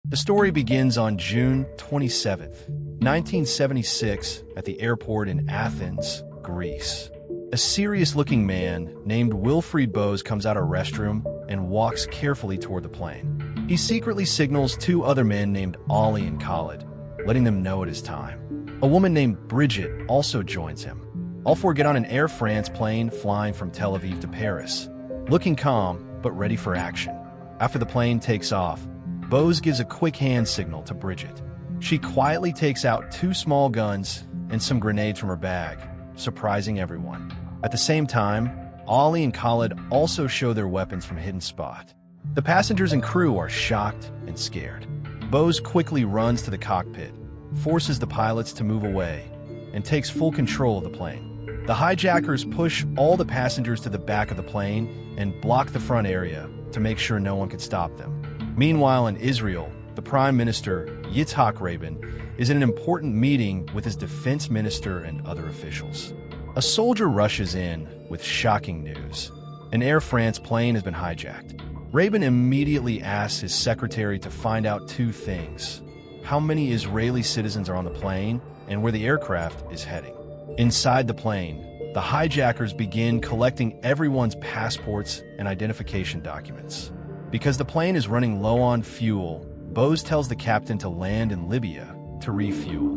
The story begins on June 27th, 1976, at the airport in Athens, Greece. A serious-looking man named Wilfried Bose comes out of a restroom and walks carefully toward the plane. He secretly signals two other men named Ollie and Khalid, letting them know it is time. A woman named Bridget also joins him. All four get on an Air France plane flying from Tel Aviv to Paris, looking calm but ready for action. After the plane takes off, Bose gives a quick hand signal to Bridget. She quietly takes out two small guns and some grenades from her bag, surprising everyone. At the same time, Ollie and Khalid also show their weapons from a hidden spot. The passengers and crew are shocked and scared. Bose quickly runs to the cockpit, forces the pilots to move away, and takes full control of the plane. The hijackers push all the passengers to the back of the plane and block the front area to make sure no one could stop them. Meanwhile, in Israel, the Prime Minister, Yitzhak Rabin, is in an important meeting with his defense minister and other officials. A soldier rushes in with shocking news. An Air France plane has been hijacked. Rabin immediately asks his secretary to find out two things: how many Israeli citizens are on the plane and where the aircraft is heading. Inside the plane, the hijackers begin collecting everyone's passports and identification documents. Because the plane is running low on fuel, Bose tells the captain to land in Libya to refuel.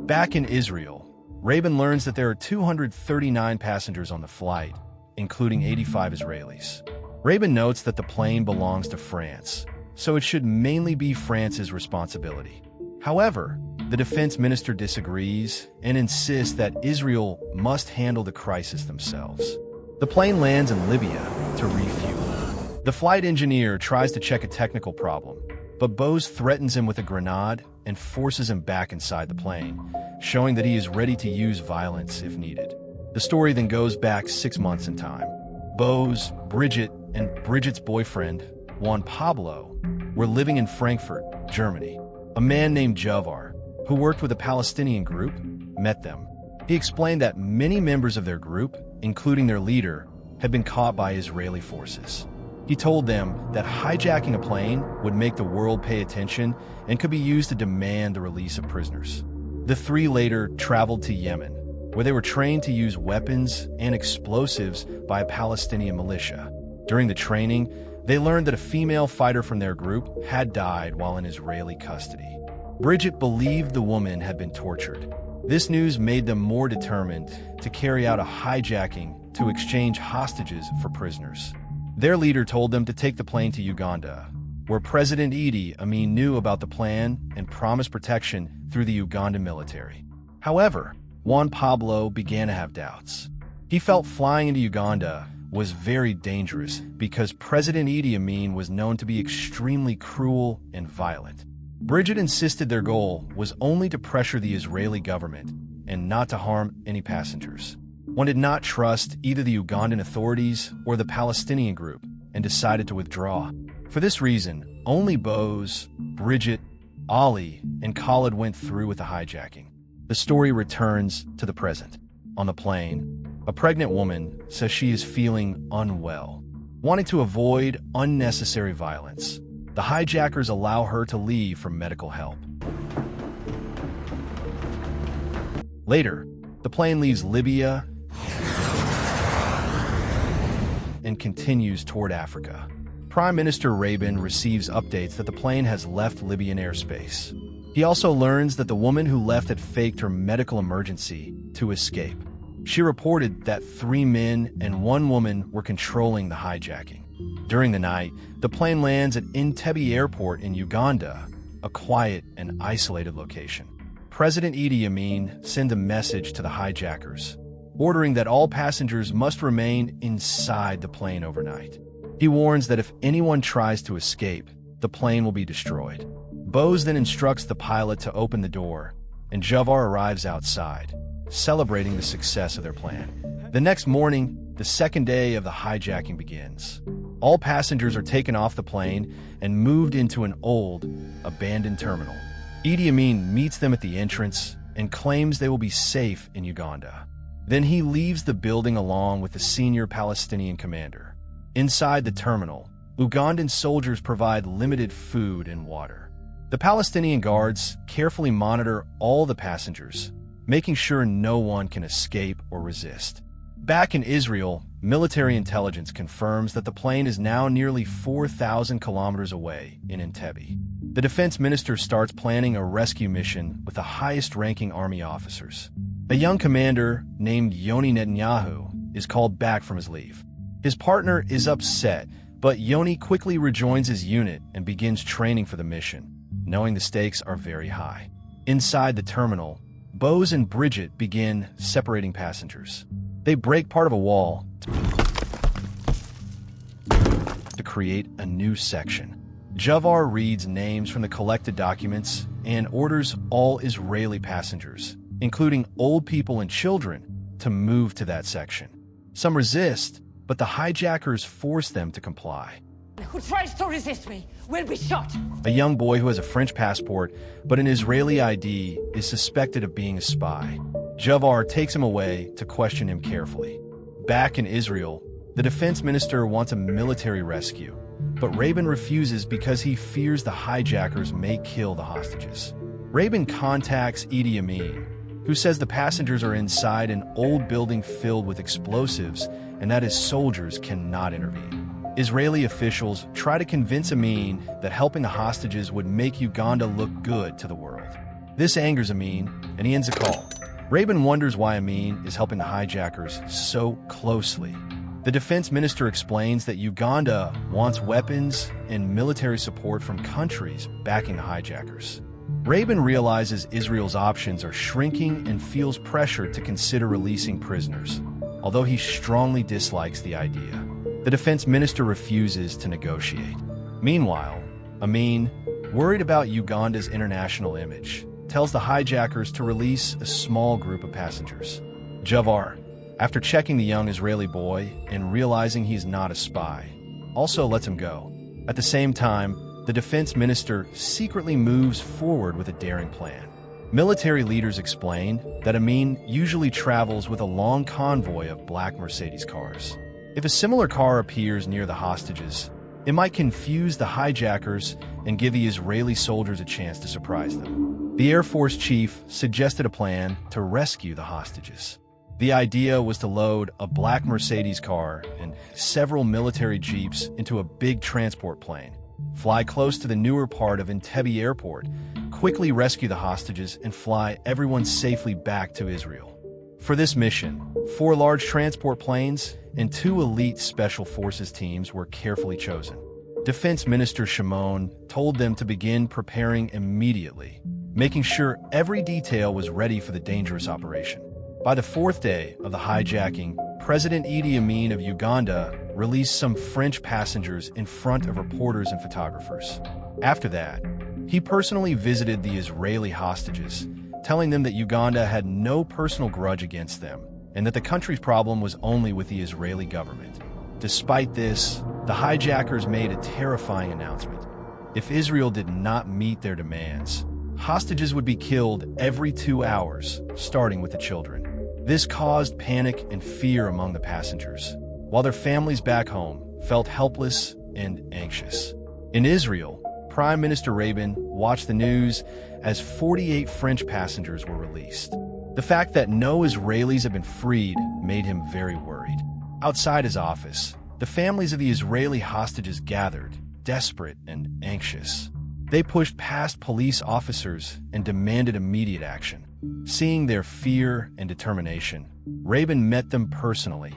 Back in Israel, Rabin learns that there are 239 passengers on the flight, including 85 Israelis. Rabin notes that the plane belongs to France, so it should mainly be France's responsibility. However, the defense minister disagrees and insists that Israel must handle the crisis themselves. The plane lands in Libya to refuel. The flight engineer tries to check a technical problem, but Bose threatens him with a grenade and forces him back inside the plane, showing that he is ready to use violence if needed. The story then goes back 6 months in time. Bose, Bridget, and Bridget's boyfriend, Juan Pablo, were living in Frankfurt, Germany. A man named Javar, who worked with a Palestinian group, met them. He explained that many members of their group, including their leader, had been caught by Israeli forces. He told them that hijacking a plane would make the world pay attention and could be used to demand the release of prisoners. The three later traveled to Yemen, where they were trained to use weapons and explosives by a Palestinian militia. During the training, they learned that a female fighter from their group had died while in Israeli custody. Bridget believed the woman had been tortured. This news made them more determined to carry out a hijacking to exchange hostages for prisoners. Their leader told them to take the plane to Uganda, where President Idi Amin knew about the plan and promised protection through the Ugandan military. However, Juan Pablo began to have doubts. He felt flying into Uganda was very dangerous because President Idi Amin was known to be extremely cruel and violent. Bridget insisted their goal was only to pressure the Israeli government and not to harm any passengers. One did not trust either the Ugandan authorities or the Palestinian group and decided to withdraw. For this reason, only Bose, Bridget, Ollie, and Khalid went through with the hijacking. The story returns to the present. On the plane, a pregnant woman says she is feeling unwell. Wanting to avoid unnecessary violence, the hijackers allow her to leave for medical help. Later, the plane leaves Libya and continues toward Africa. Prime Minister Rabin receives updates that the plane has left Libyan airspace. He also learns that the woman who left had faked her medical emergency to escape. She reported that 3 men and 1 woman were controlling the hijacking. During the night, the plane lands at Entebbe Airport in Uganda, a quiet and isolated location. President Idi Amin sent a message to the hijackers, ordering that all passengers must remain inside the plane overnight. He warns that if anyone tries to escape, the plane will be destroyed. Bose then instructs the pilot to open the door, and Javar arrives outside, celebrating the success of their plan. The next morning, the second day of the hijacking begins. All passengers are taken off the plane and moved into an old, abandoned terminal. Idi Amin meets them at the entrance and claims they will be safe in Uganda. Then he leaves the building along with the senior Palestinian commander. Inside the terminal, Ugandan soldiers provide limited food and water. The Palestinian guards carefully monitor all the passengers, making sure no one can escape or resist. Back in Israel, military intelligence confirms that the plane is now nearly 4,000 kilometers away in Entebbe. The defense minister starts planning a rescue mission with the highest-ranking army officers. A young commander named Yoni Netanyahu is called back from his leave. His partner is upset, but Yoni quickly rejoins his unit and begins training for the mission, knowing the stakes are very high. Inside the terminal, Bose and Bridget begin separating passengers. They break part of a wall to create a new section. Javar reads names from the collected documents and orders all Israeli passengers, including old people and children, to move to that section. Some resist, but the hijackers force them to comply. Who tries to resist me will be shot. A young boy who has a French passport but an Israeli ID is suspected of being a spy. Javar takes him away to question him carefully. Back in Israel, the defense minister wants a military rescue, but Rabin refuses because he fears the hijackers may kill the hostages. Rabin contacts Idi Amin, who says the passengers are inside an old building filled with explosives and that his soldiers cannot intervene. Israeli officials try to convince Amin that helping the hostages would make Uganda look good to the world. This angers Amin, and he ends the call. Rabin wonders why Amin is helping the hijackers so closely. The defense minister explains that Uganda wants weapons and military support from countries backing the hijackers. Rabin realizes Israel's options are shrinking and feels pressure to consider releasing prisoners, although he strongly dislikes the idea. The defense minister refuses to negotiate. Meanwhile, Amin, worried about Uganda's international image, tells the hijackers to release a small group of passengers. Javar, after checking the young Israeli boy and realizing he's not a spy, also lets him go. At the same time, the defense minister secretly moves forward with a daring plan. Military leaders explain that Amin usually travels with a long convoy of black Mercedes cars. If a similar car appears near the hostages, it might confuse the hijackers and give the Israeli soldiers a chance to surprise them. The Air Force chief suggested a plan to rescue the hostages. The idea was to load a black Mercedes car and several military jeeps into a big transport plane, fly close to the newer part of Entebbe Airport, quickly rescue the hostages, and fly everyone safely back to Israel. For this mission, 4 large transport planes and 2 elite special forces teams were carefully chosen. Defense Minister Shimon told them to begin preparing immediately, making sure every detail was ready for the dangerous operation. By the 4th day of the hijacking, President Idi Amin of Uganda released some French passengers in front of reporters and photographers. After that, he personally visited the Israeli hostages, telling them that Uganda had no personal grudge against them and that the country's problem was only with the Israeli government. Despite this, the hijackers made a terrifying announcement. If Israel did not meet their demands, hostages would be killed every 2 hours, starting with the children. This caused panic and fear among the passengers, while their families back home felt helpless and anxious. In Israel, Prime Minister Rabin watched the news as 48 French passengers were released. The fact that no Israelis had been freed made him very worried. Outside his office, the families of the Israeli hostages gathered, desperate and anxious. They pushed past police officers and demanded immediate action. Seeing their fear and determination, Rabin met them personally,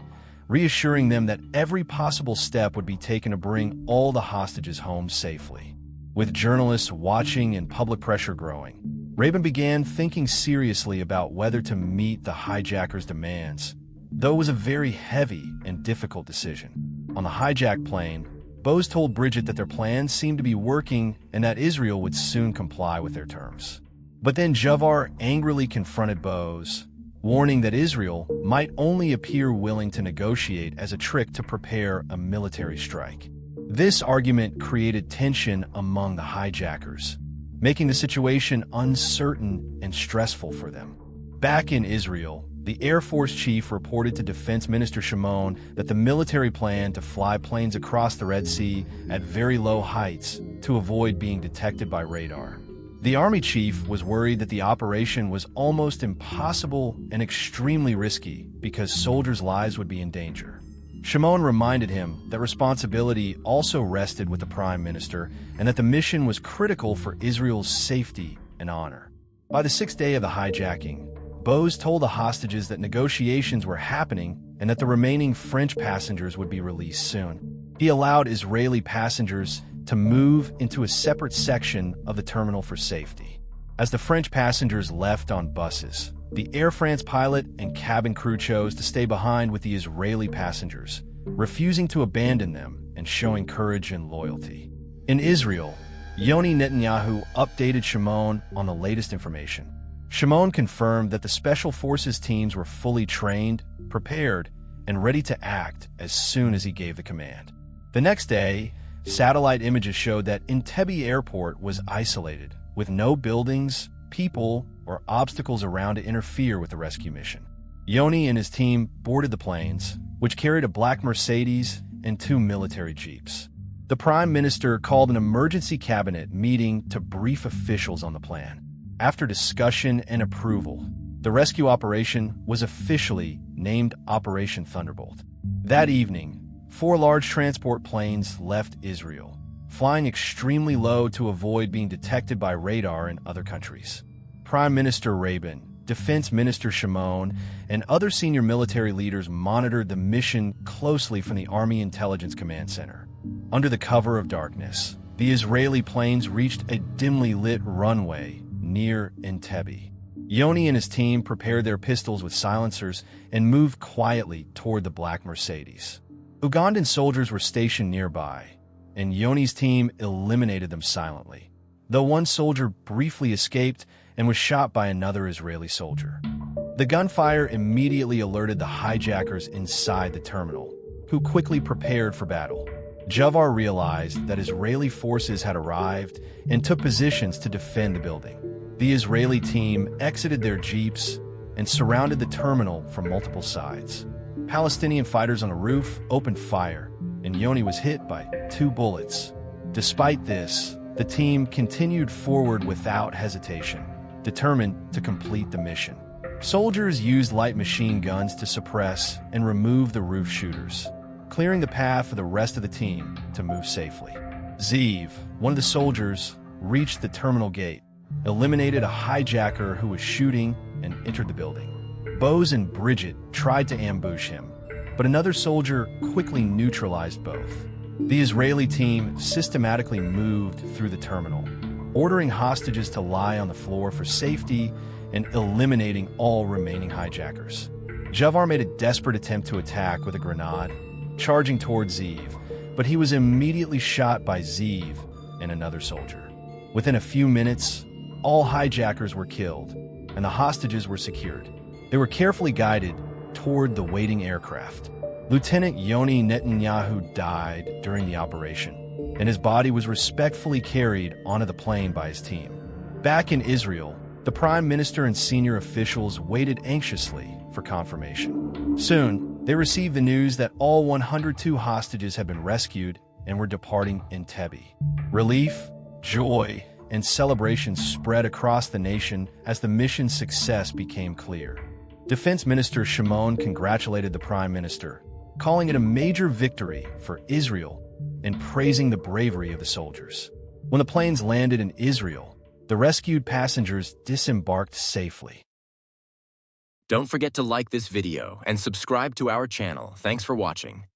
reassuring them that every possible step would be taken to bring all the hostages home safely. With journalists watching and public pressure growing, Rabin began thinking seriously about whether to meet the hijackers' demands, though it was a very heavy and difficult decision. On the hijacked plane, Bose told Bridget that their plans seemed to be working and that Israel would soon comply with their terms. But then Javar angrily confronted Bose, warning that Israel might only appear willing to negotiate as a trick to prepare a military strike. This argument created tension among the hijackers, making the situation uncertain and stressful for them. Back in Israel, the Air Force chief reported to Defense Minister Shimon that the military planned to fly planes across the Red Sea at very low heights to avoid being detected by radar. The army chief was worried that the operation was almost impossible and extremely risky because soldiers' lives would be in danger. Shimon reminded him that responsibility also rested with the prime minister and that the mission was critical for Israel's safety and honor. By the sixth day of the hijacking, Bose told the hostages that negotiations were happening and that the remaining French passengers would be released soon. He allowed Israeli passengers to move into a separate section of the terminal for safety. As the French passengers left on buses, the Air France pilot and cabin crew chose to stay behind with the Israeli passengers, refusing to abandon them and showing courage and loyalty. In Israel, Yoni Netanyahu updated Shimon on the latest information. Shimon confirmed that the Special Forces teams were fully trained, prepared, and ready to act as soon as he gave the command. The next day, satellite images showed that Entebbe airport was isolated, with no buildings, people, or obstacles around to interfere with the rescue mission. Yoni and his team boarded the planes, which carried a black Mercedes and 2 military jeeps. The Prime Minister called an emergency cabinet meeting to brief officials on the plan. After discussion and approval, the rescue operation was officially named Operation Thunderbolt. That evening, 4 large transport planes left Israel, flying extremely low to avoid being detected by radar in other countries. Prime Minister Rabin, Defense Minister Shimon, and other senior military leaders monitored the mission closely from the Army Intelligence Command Center. Under the cover of darkness, the Israeli planes reached a dimly lit runway near Entebbe. Yoni and his team prepared their pistols with silencers and moved quietly toward the black Mercedes. Ugandan soldiers were stationed nearby, and Yoni's team eliminated them silently, though one soldier briefly escaped and was shot by another Israeli soldier. The gunfire immediately alerted the hijackers inside the terminal, who quickly prepared for battle. Javar realized that Israeli forces had arrived and took positions to defend the building. The Israeli team exited their jeeps and surrounded the terminal from multiple sides. Palestinian fighters on a roof opened fire, and Yoni was hit by 2 bullets. Despite this, the team continued forward without hesitation, determined to complete the mission. Soldiers used light machine guns to suppress and remove the roof shooters, clearing the path for the rest of the team to move safely. Zeev, one of the soldiers, reached the terminal gate, eliminated a hijacker who was shooting, and entered the building. Bose and Bridget tried to ambush him, but another soldier quickly neutralized both. The Israeli team systematically moved through the terminal, ordering hostages to lie on the floor for safety and eliminating all remaining hijackers. Javar made a desperate attempt to attack with a grenade, charging towards Zeev, but he was immediately shot by Zeev and another soldier. Within a few minutes, all hijackers were killed, and the hostages were secured. They were carefully guided toward the waiting aircraft. Lieutenant Yoni Netanyahu died during the operation, and his body was respectfully carried onto the plane by his team. Back in Israel, the Prime Minister and senior officials waited anxiously for confirmation. Soon, they received the news that all 102 hostages had been rescued and were departing Entebbe. Relief, joy, and celebration spread across the nation as the mission's success became clear. Defense Minister Shimon congratulated the Prime Minister, calling it a major victory for Israel and praising the bravery of the soldiers. When the planes landed in Israel, the rescued passengers disembarked safely. Don't forget to like this video and subscribe to our channel. Thanks for watching.